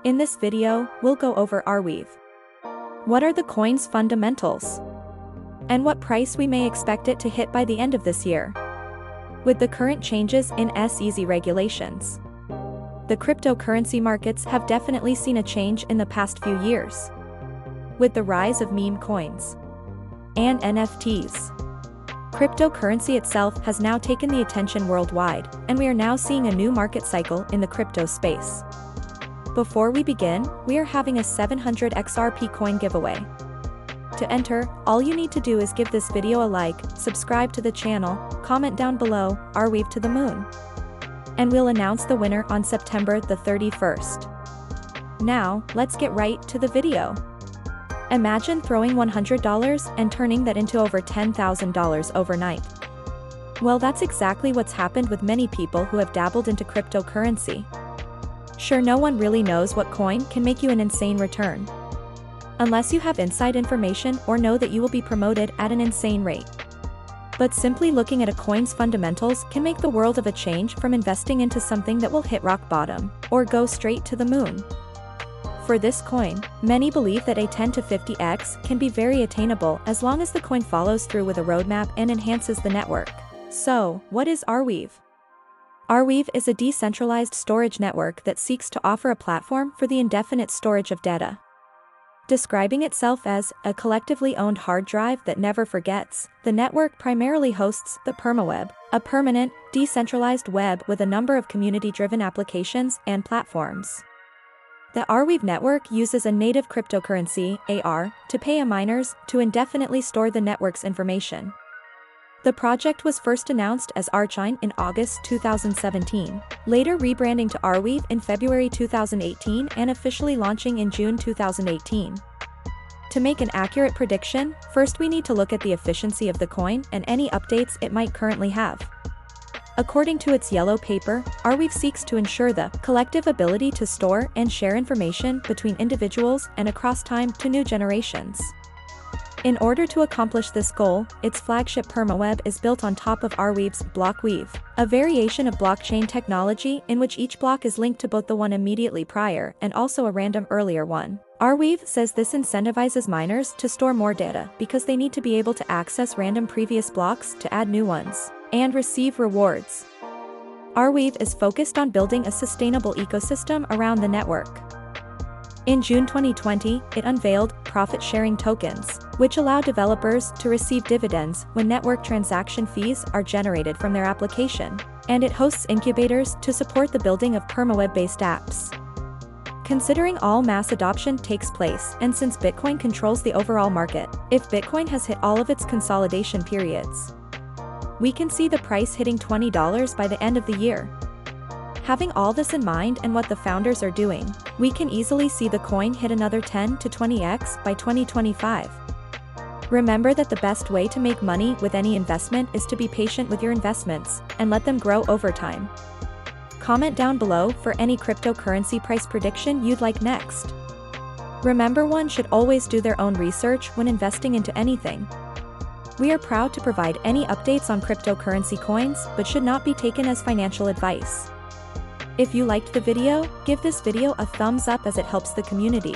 In this video, we'll go over arweave. What are the coin's fundamentals? And what price we may expect it to hit by the end of this year? With the current changes in SEC regulations, the cryptocurrency markets have definitely seen a change in the past few years. With the rise of meme coins and NFTs, cryptocurrency itself has now taken the attention worldwide, and we are now seeing a new market cycle in the crypto space. Before we begin, we are having a 700 XRP coin giveaway. To enter, all you need to do is give this video a like, subscribe to the channel, comment down below, arweave to the moon. And we'll announce the winner on September the 31st. Now, let's get right to the video. Imagine throwing $100 and turning that into over $10,000 overnight. Well, that's exactly what's happened with many people who have dabbled into cryptocurrency. Sure, no one really knows what coin can make you an insane return, unless you have inside information or know that you will be promoted at an insane rate. But simply looking at a coin's fundamentals can make the world of a change from investing into something that will hit rock bottom, or go straight to the moon. For this coin, many believe that a 10 to 50x can be very attainable as long as the coin follows through with a roadmap and enhances the network. So, what is arweave? Arweave is a decentralized storage network that seeks to offer a platform for the indefinite storage of data. Describing itself as a collectively owned hard drive that never forgets, the network primarily hosts the permaweb, a permanent, decentralized web with a number of community-driven applications and platforms. The arweave network uses a native cryptocurrency, AR, to pay miners to indefinitely store the network's information. The project was first announced as Arweave in August 2017, later rebranding to arweave in February 2018 and officially launching in June 2018. To make an accurate prediction, first we need to look at the efficiency of the coin and any updates it might currently have. According to its yellow paper, arweave seeks to ensure the collective ability to store and share information between individuals and across time to new generations. In order to accomplish this goal, its flagship permaweb is built on top of arweave's blockweave, a variation of blockchain technology in which each block is linked to both the one immediately prior and also a random earlier one. Arweave says this incentivizes miners to store more data because they need to be able to access random previous blocks to add new ones and receive rewards. Arweave is focused on building a sustainable ecosystem around the network. In June 2020, it unveiled profit-sharing tokens, which allow developers to receive dividends when network transaction fees are generated from their application, and it hosts incubators to support the building of permaweb-based apps. Considering all mass adoption takes place, and since Bitcoin controls the overall market, if Bitcoin has hit all of its consolidation periods, we can see the price hitting $20 by the end of the year. Having all this in mind and what the founders are doing, we can easily see the coin hit another 10 to 20x by 2025. Remember that the best way to make money with any investment is to be patient with your investments and let them grow over time. Comment down below for any cryptocurrency price prediction you'd like next. Remember, one should always do their own research when investing into anything. We are proud to provide any updates on cryptocurrency coins, but should not be taken as financial advice. If you liked the video, give this video a thumbs up as it helps the community.